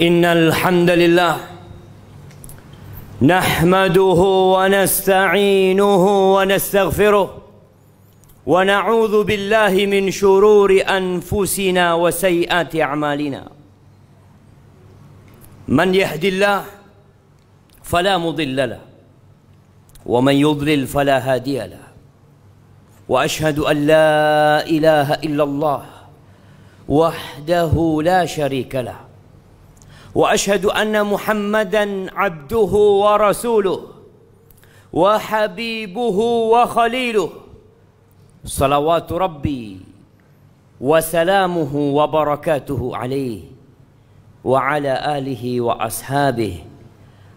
Innal hamdalillah nahmaduhu wa nasta'inuhu wa nastaghfiruh wa na'udzu billahi min shururi anfusina wa sayyiati a'malina. Man yahdillah fala mudilla lahu wa man yudlil fala hadiya lahu. Wa ashhadu an la ilaha illallah wahdahu la syarika lahu. Wa ashhadu anna Muhammadan abduhu wa rasuluh wa habibuhu wa khaliluh. Salawatu Rabbi wa salamuhu wa barakatuhu alaihi wa ala alihi wa ashabihi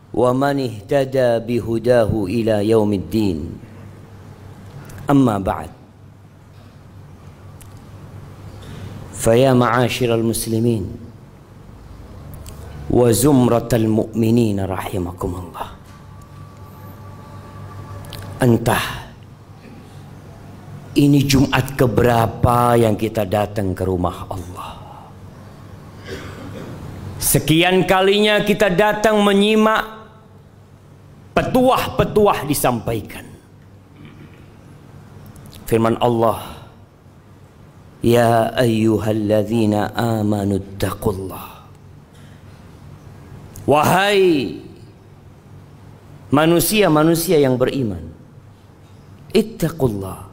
wa man ihtada bihudahu ila yaumiddin. Amma ba'd. Faya ma'asyiral muslimin wa zumratal mu'minin rahimakumullah. Entah ini Jumat keberapa yang kita datang ke rumah Allah. Sekian kalinya kita datang menyimak petuah-petuah disampaikan. Firman Allah, ya ayyuhalladzina amanu taqullah. Wahai manusia-manusia yang beriman, ittaqullah,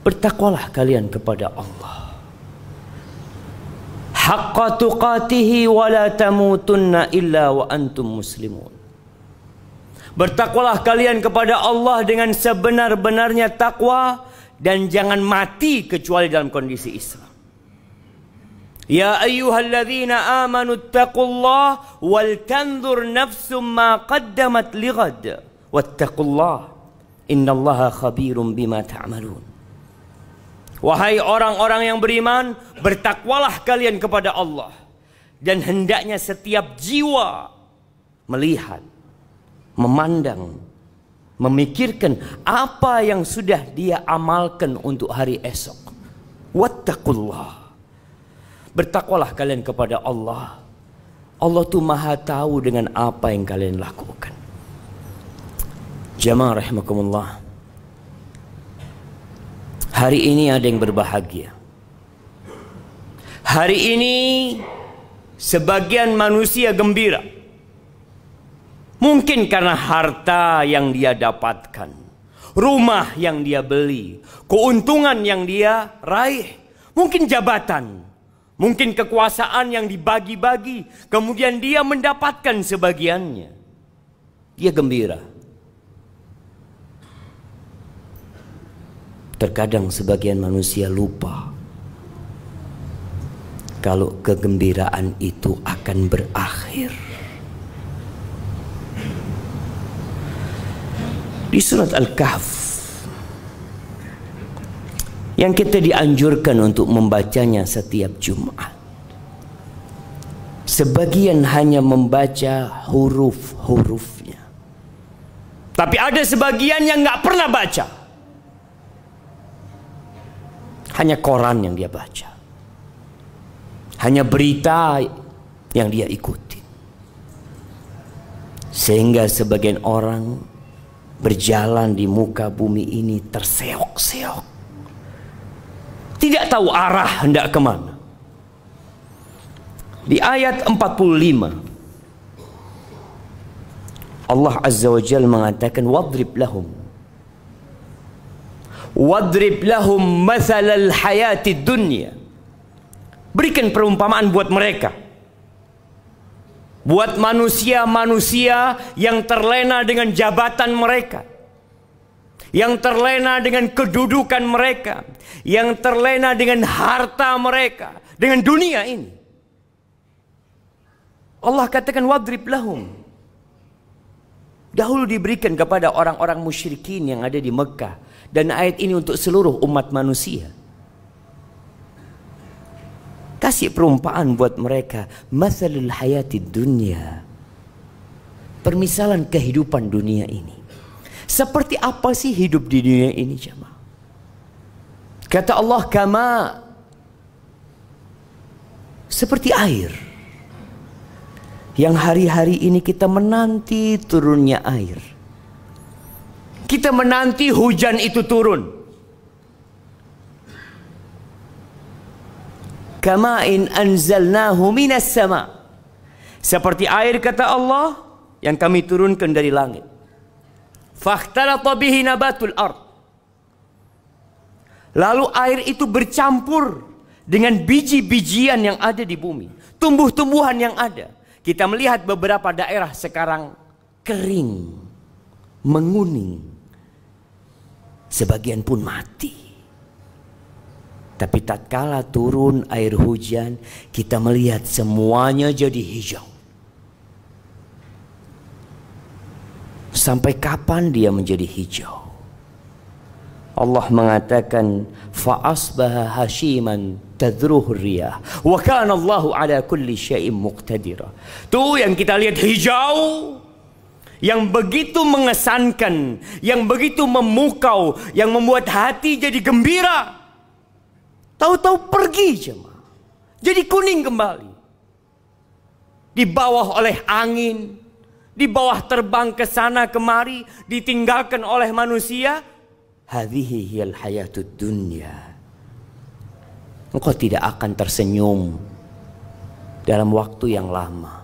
bertakwalah kalian kepada Allah, haqqa tuqatihi wa la tamutunna illa wa antum muslimun. Bertakwalah kalian kepada Allah dengan sebenar-benarnya takwa dan jangan mati kecuali dalam kondisi Islam. Ya ayyuhalladzina amanu taqullah wal tanzur nafsum ma qaddamat lighad wattaqullah innallaha khabirum bima ta'malun. Wahai orang-orang yang beriman, bertakwalah kalian kepada Allah dan hendaknya setiap jiwa melihat, memandang, memikirkan apa yang sudah dia amalkan untuk hari esok. Wattaqullah, bertakwalah kalian kepada Allah. Allah tuh maha tahu dengan apa yang kalian lakukan. Jamaah rahimakumullah, hari ini ada yang berbahagia. Hari ini sebagian manusia gembira. Mungkin karena harta yang dia dapatkan, rumah yang dia beli, keuntungan yang dia raih, mungkin jabatan, mungkin kekuasaan yang dibagi-bagi, kemudian dia mendapatkan sebagiannya. Dia gembira. Terkadang sebagian manusia lupa kalau kegembiraan itu akan berakhir. Di surat Al-Kahf yang kita dianjurkan untuk membacanya setiap Jumat, sebagian hanya membaca huruf-hurufnya, tapi ada sebagian yang nggak pernah baca, hanya koran yang dia baca, hanya berita yang dia ikuti, sehingga sebagian orang berjalan di muka bumi ini terseok-seok, tidak tahu arah hendak kemana. Di ayat 45 Allah Azza wa Jalla mengatakan, wadrib lahum mathalal hayati dunya. Berikan perumpamaan buat mereka, buat manusia-manusia yang terlena dengan jabatan mereka, yang terlena dengan kedudukan mereka, yang terlena dengan harta mereka, dengan dunia ini. Allah katakan wadrib lahum. Dahulu diberikan kepada orang-orang musyrikin yang ada di Mekah, dan ayat ini untuk seluruh umat manusia. Kasih perumpamaan buat mereka, mathalul hayatid dunya, permisalan kehidupan dunia ini. Seperti apa sih hidup di dunia ini, jemaah? Kata Allah, kama, seperti air. Yang hari-hari ini kita menanti turunnya air. Kita menanti hujan itu turun. Kama'in anzalnahu minas sama. Seperti air kata Allah yang kami turunkan dari langit. Fakhtalata bihi nabatul ard. Lalu air itu bercampur dengan biji-bijian yang ada di bumi, tumbuh-tumbuhan yang ada. Kita melihat beberapa daerah sekarang kering, menguning, sebagian pun mati. Tapi tatkala turun air hujan, kita melihat semuanya jadi hijau. Sampai kapan dia menjadi hijau? Allah mengatakan fa'asbaha hashiman tadruhu riyah wa kana Allahu ala kulli syai'in muqtadira. Tuh yang kita lihat hijau, yang begitu mengesankan, yang begitu memukau, yang membuat hati jadi gembira. Tahu-tahu pergi jemaah, jadi kuning kembali. Di bawah oleh angin, di bawah terbang ke sana kemari, ditinggalkan oleh manusia. Hadhihi hiyal hayatud dunya. Engkau tidak akan tersenyum dalam waktu yang lama.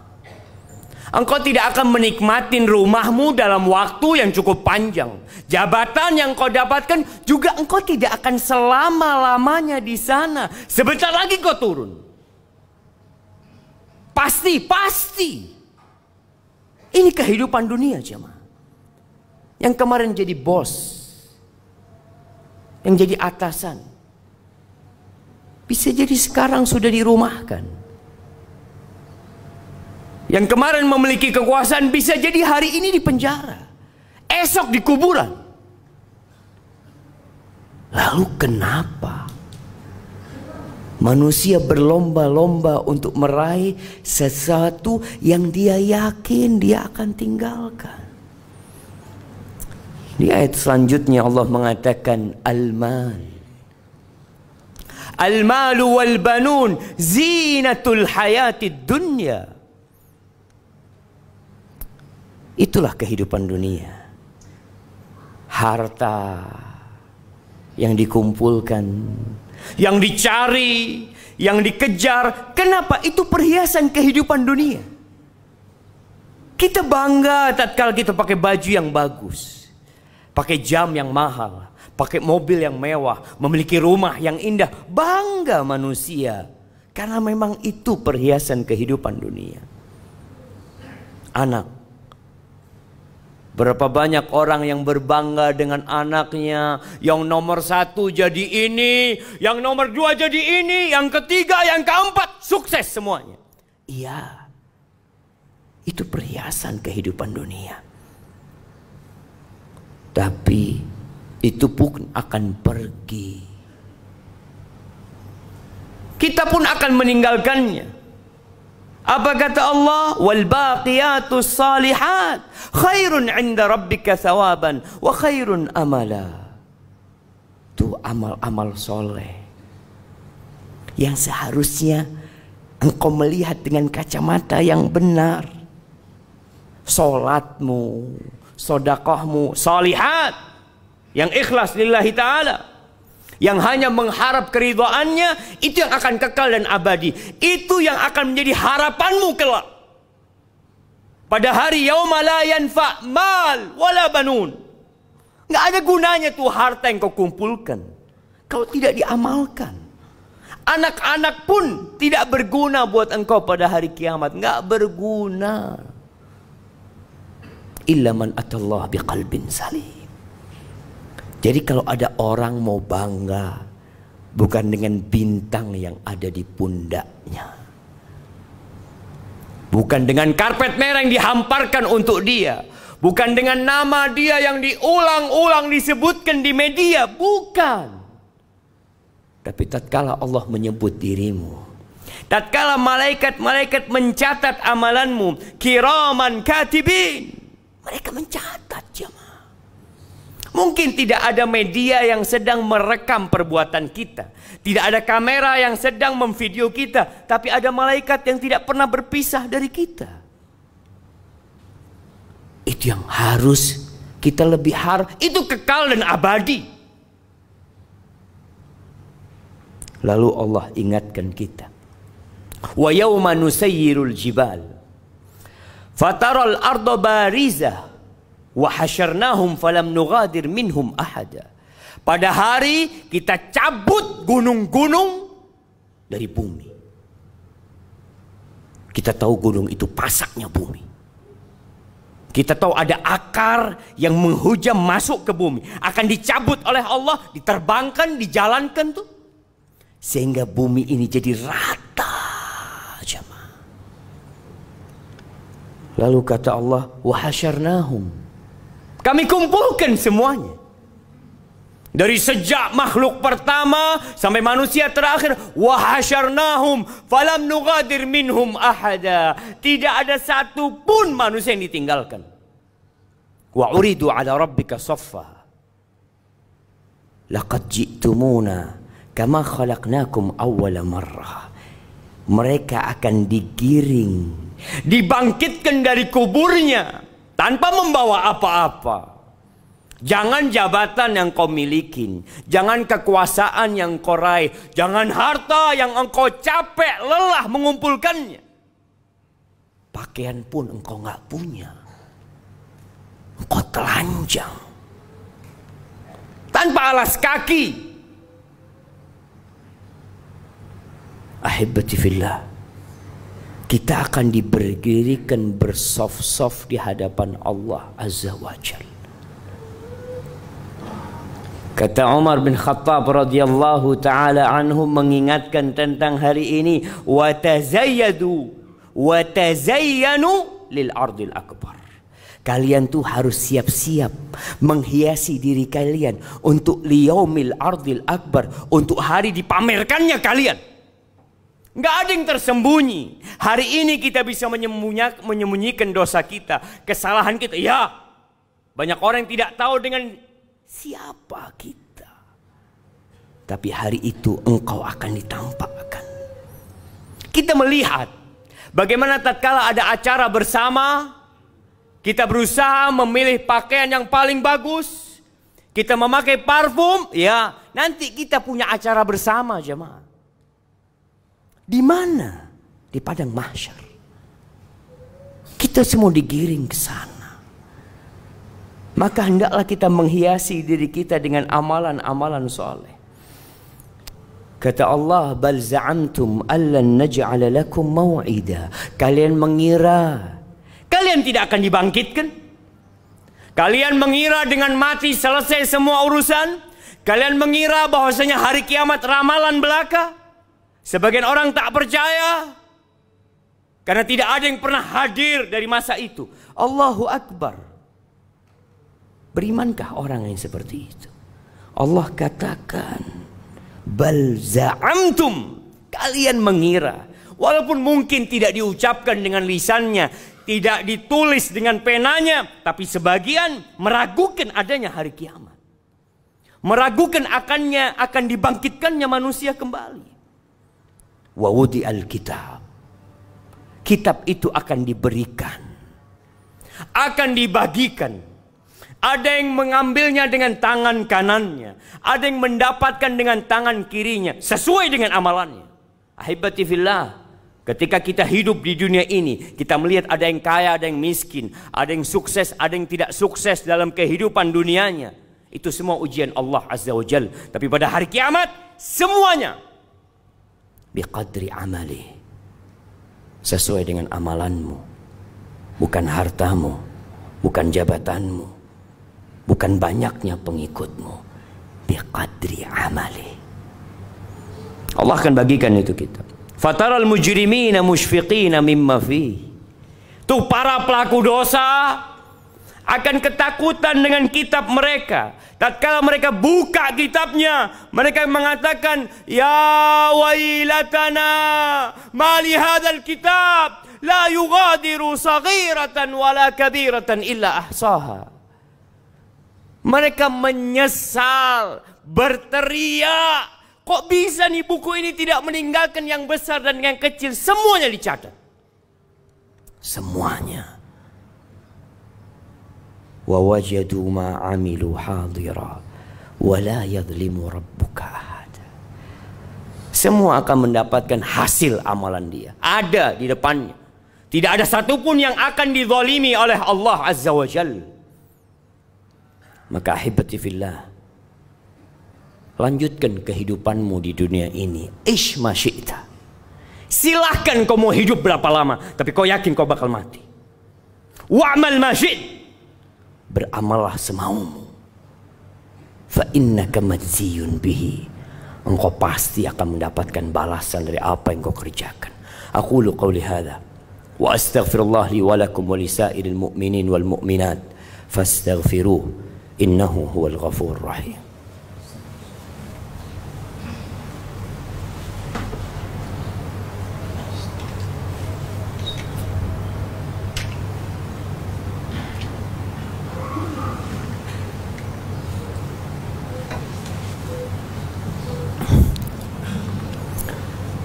Engkau tidak akan menikmatin rumahmu dalam waktu yang cukup panjang. Jabatan yang kau dapatkan juga engkau tidak akan selama-lamanya di sana. Sebentar lagi kau turun. Pasti. Ini kehidupan dunia jemaah. Yang kemarin jadi bos, yang jadi atasan, bisa jadi sekarang sudah dirumahkan. Yang kemarin memiliki kekuasaan bisa jadi hari ini di penjara, esok di kuburan. Lalu kenapa manusia berlomba-lomba untuk meraih sesuatu yang dia yakin dia akan tinggalkan? Di ayat selanjutnya Allah mengatakan Al-malu wal banun zinatul hayatid dunya. Itulah kehidupan dunia. Harta yang dikumpulkan, yang dicari, yang dikejar. Kenapa? Itu perhiasan kehidupan dunia. Kita bangga tatkala kita pakai baju yang bagus, pakai jam yang mahal, pakai mobil yang mewah, memiliki rumah yang indah. Bangga manusia, karena memang itu perhiasan kehidupan dunia. Anak, berapa banyak orang yang berbangga dengan anaknya. Yang nomor 1 jadi ini, yang nomor 2 jadi ini, yang ketiga, yang keempat, sukses semuanya. Iya, itu perhiasan kehidupan dunia. Tapi itu pun akan pergi. Kita pun akan meninggalkannya. Apa kata Allah? Wal baqiyatus salihat khairun 'inda rabbika thawaban wa khairun amala. Itu amal-amal soleh yang seharusnya engkau melihat dengan kacamata yang benar. Solatmu, sedekahmu, salihat, yang ikhlas lillahi ta'ala, yang hanya mengharap keridhaannya, itu yang akan kekal dan abadi. Itu yang akan menjadi harapanmu kelak. Pada hari yauma la yanfa' mal wala banun. Nggak ada gunanya tuh harta yang kau kumpulkan kalau tidak diamalkan. Anak-anak pun tidak berguna buat engkau pada hari kiamat. Nggak berguna. Illa man atallah biqalbin salim. Jadi kalau ada orang mau bangga, bukan dengan bintang yang ada di pundaknya, bukan dengan karpet merah yang dihamparkan untuk dia, bukan dengan nama dia yang diulang-ulang disebutkan di media, bukan. Tapi tatkala Allah menyebut dirimu, tatkala malaikat-malaikat mencatat amalanmu, kiraman katibin, mereka mencatat jemaah. Mungkin tidak ada media yang sedang merekam perbuatan kita, tidak ada kamera yang sedang memvideo kita, tapi ada malaikat yang tidak pernah berpisah dari kita. Itu yang harus kita lebih itu kekal dan abadi. Lalu Allah ingatkan kita. Wa yawma nusayyirul jibal fataral arda barizah wa hasyarnahum falam nughadir minhum ahada. Pada hari kita cabut gunung-gunung dari bumi. Kita tahu gunung itu pasaknya bumi. Kita tahu ada akar yang menghujam masuk ke bumi. Akan dicabut oleh Allah, diterbangkan, dijalankan tuh. Sehingga bumi ini jadi rata. Jemaah. Lalu kata Allah, wa hasyarnahum. Kami kumpulkan semuanya. Dari sejak makhluk pertama sampai manusia terakhir, wa hasyarnahum falam nughadir minhum ahada. Tidak ada satu pun manusia yang ditinggalkan. Wa uridu ala rabbika saffa. Laqad ji'tumuna kama khalaqnakum awwala marrah. Mereka akan digiring, dibangkitkan dari kuburnya tanpa membawa apa-apa. Jangan jabatan yang kau miliki, jangan kekuasaan yang kau raih, jangan harta yang engkau capek lelah mengumpulkannya. Pakaian pun engkau nggak punya, engkau telanjang, tanpa alas kaki. Ahibati fillah, kita akan diberdirikan bersaf-saf di hadapan Allah Azza wa Jalla. Kata Umar bin Khattab radhiyallahu taala anhu mengingatkan tentang hari ini, wa tazayyadu wa tazayyanu lil ardil akbar. Kalian tuh harus siap-siap menghiasi diri kalian untuk liyaumil ardil akbar, untuk hari dipamerkannya kalian. Nggak ada yang tersembunyi. Hari ini kita bisa menyembunyikan dosa kita, kesalahan kita. Ya, banyak orang yang tidak tahu dengan siapa kita. Tapi hari itu engkau akan ditampakkan. Kita melihat bagaimana tatkala ada acara bersama, kita berusaha memilih pakaian yang paling bagus, kita memakai parfum, ya, nanti kita punya acara bersama, jemaah. Di mana? Di padang mahsyar. Kita semua digiring ke sana. Maka hendaklah kita menghiasi diri kita dengan amalan-amalan soleh. Kata Allah, bal za'amtum allan naj'ala lakum mau'ida. Kalian mengira kalian tidak akan dibangkitkan? Kalian mengira dengan mati selesai semua urusan? Kalian mengira bahwasanya hari kiamat ramalan belaka? Sebagian orang tak percaya karena tidak ada yang pernah hadir dari masa itu. Allahu Akbar. Berimankah orang yang seperti itu? Allah katakan, bal za'amtum, kalian mengira. Walaupun mungkin tidak diucapkan dengan lisannya, tidak ditulis dengan penanya, tapi sebagian meragukan adanya hari kiamat, meragukan akan dibangkitkannya manusia kembali. Wa wudi'al kitab, kitab itu akan diberikan, akan dibagikan. Ada yang mengambilnya dengan tangan kanannya, ada yang mendapatkan dengan tangan kirinya, sesuai dengan amalannya. Ahibati fillah, ketika kita hidup di dunia ini, kita melihat ada yang kaya, ada yang miskin, ada yang sukses, ada yang tidak sukses dalam kehidupan dunianya. Itu semua ujian Allah Azza wa Jalla. Tapi pada hari kiamat, semuanya biqadri amali, sesuai dengan amalanmu, bukan hartamu, bukan jabatanmu, bukan banyaknya pengikutmu. Biqadri amali. Allah akan bagikan itu kitab. Fataral mujrimina musyfiqina mimma fi. Tuh para pelaku dosa akan ketakutan dengan kitab mereka. Tatkala mereka buka kitabnya, mereka mengatakan, ya wailatana ma li hadzal kitab la yughadiru saghiratan wala kabiratan illa ahsaha. Mereka menyesal, berteriak, kok bisa nih buku ini tidak meninggalkan yang besar dan yang kecil, semuanya dicatat. Semuanya. wa wajadu ma 'amilu hadira wa la yadhlimu rabbuka ahada. Semua akan mendapatkan hasil amalan dia, ada di depannya. Tidak ada satupun yang akan dizalimi oleh Allah Azza wa Jalla. Maka ahibati fillah, lanjutkan kehidupanmu di dunia ini. Ish ma syi'ta. Silahkan kau mau hidup berapa lama, tapi kau yakin kau bakal mati. Wa'mal ma syi'ta. Beramallah semaumu. Fa innaka majziyun bihi. Engkau pasti akan mendapatkan balasan dari apa yang kau kerjakan. Aqulu qawli hadza wa astaghfirullah li wa lakum wa lisairil mu'minin wal mu'minat fastaghfiruh innahu huwal ghafurur rahim.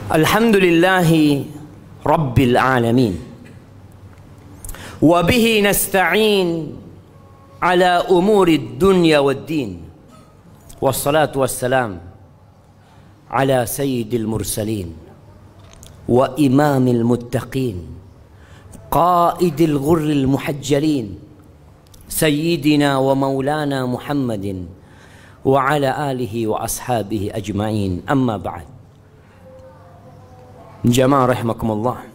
Alhamdulillahi Rabbil Alamin, wa bihi nasta'in ala umuri dunya wad din, wassalatu wassalam ala sayyidil mursalin wa imamil muttaqin qaidil ghurril muhajjalin sayyidina wa maulana Muhammadin wa ala alihi wa ashabihi ajma'in. Amma ba'd. Jamaah rahimakumullah,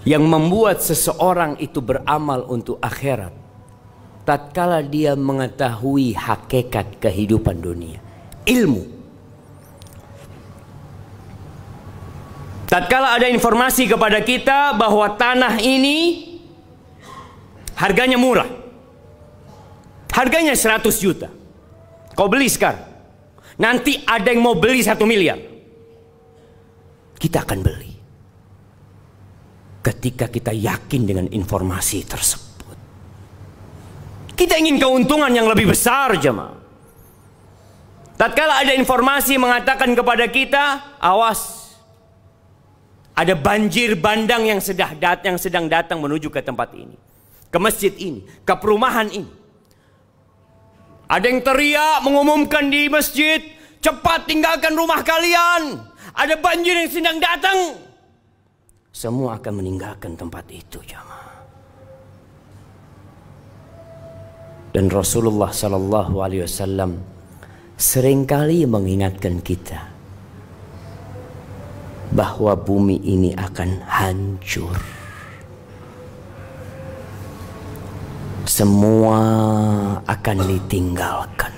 yang membuat seseorang itu beramal untuk akhirat tatkala dia mengetahui hakikat kehidupan dunia, ilmu. Tatkala ada informasi kepada kita bahwa tanah ini harganya murah, harganya 100 juta, kau beli sekarang, nanti ada yang mau beli 1 miliar, kita akan beli ketika kita yakin dengan informasi tersebut. Kita ingin keuntungan yang lebih besar, jemaah. Tatkala ada informasi mengatakan kepada kita, awas, ada banjir bandang yang sedang datang menuju ke tempat ini, ke masjid ini, ke perumahan ini. Ada yang teriak mengumumkan di masjid, cepat tinggalkan rumah kalian, ada banjir yang sedang datang. Semua akan meninggalkan tempat itu, jemaah. Dan Rasulullah sallallahu alaihi wasallam seringkali mengingatkan kita bahwa bumi ini akan hancur. Semua akan ditinggalkan.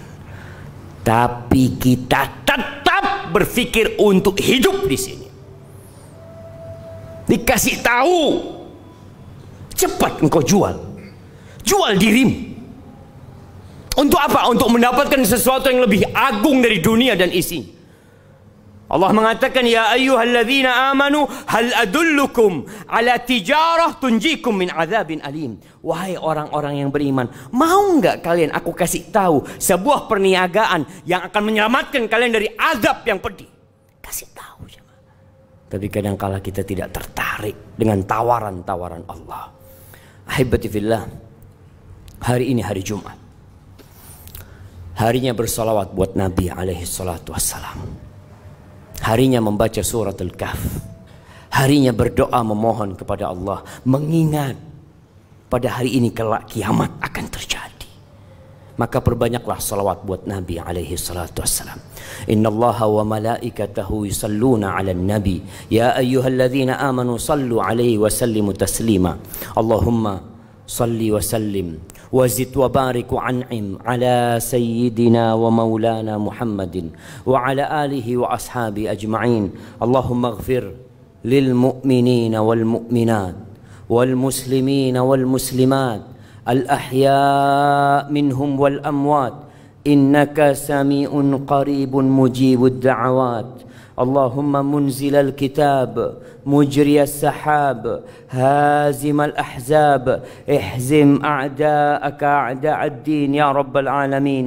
Tapi kita tetap berpikir untuk hidup di sini. Dikasih tahu, cepat engkau jual dirimu. Untuk apa? Untuk mendapatkan sesuatu yang lebih agung dari dunia dan isinya. Allah mengatakan, ya ayyuhalladzina amanu hal adullukum ala tijarah tunjikum min azabin alim. Wahai orang-orang yang beriman, mau enggak kalian aku kasih tahu sebuah perniagaan yang akan menyelamatkan kalian dari azab yang pedih? Kasih tahu. Tapi kadangkala kita tidak tertarik dengan tawaran-tawaran Allah. Ahibati fillah, hari ini hari Jumat, harinya bersalawat buat Nabi alaihi salatu wassalam, harinya membaca surat Al-Kahf, harinya berdoa memohon kepada Allah, mengingat pada hari ini kelak kiamat akan terjadi. Maka perbanyaklah salawat buat Nabi alaihi salatu wassalam. Innallaha wa malaikatahu yusalluna 'alan nabi ya ayyuhalladzina amanu sallu 'alaihi wa sallimu taslima. Allahumma salli wa sallim wa zid wa barik wa an'im 'ala sayyidina wa maulana Muhammadin wa 'ala alihi wa ashabi ajma'in. Allahumma ighfir lil mu'minina wal mu'minat wal muslimina wal muslimat الأحياء منهم والأموات إنك سميع قريب مجيب الدعوات. اللهم منزل الكتاب مجري السحاب هازم الأحزاب احزم أعداءك أعداء الدين يا رب العالمين.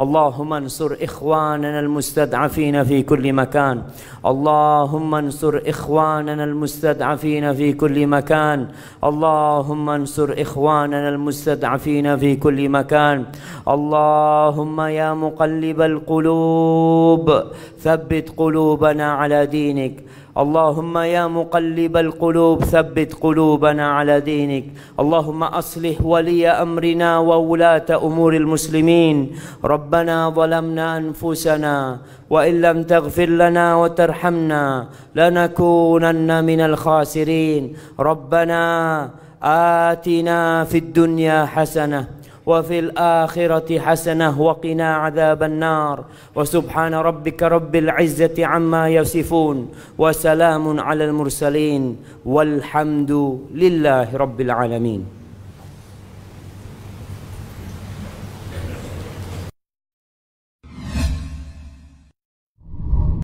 اللهم انصر إخواننا المستضعفين في كل مكان. اللهم انصر إخواننا المستضعفين في كل مكان. اللهم انصر إخواننا المستضعفين في كل مكان. اللهم يا مقلب القلوب ثبت قلوبنا على دينك. اللهم يا مقلب القلوب ثبت قلوبنا على دينك. اللهم أصلح ولي أمرنا وولاة أمور المسلمين. ربنا ظلمنا أنفسنا وإن لم تغفر لنا وترحمنا لنكونن من الخاسرين. ربنا آتنا في الدنيا حسنة وفي الآخرة حسنة وقنا عذاب النار. وسبحان ربك رب العزة عما يصفون وسلام على المرسلين والحمد لله رب العالمين.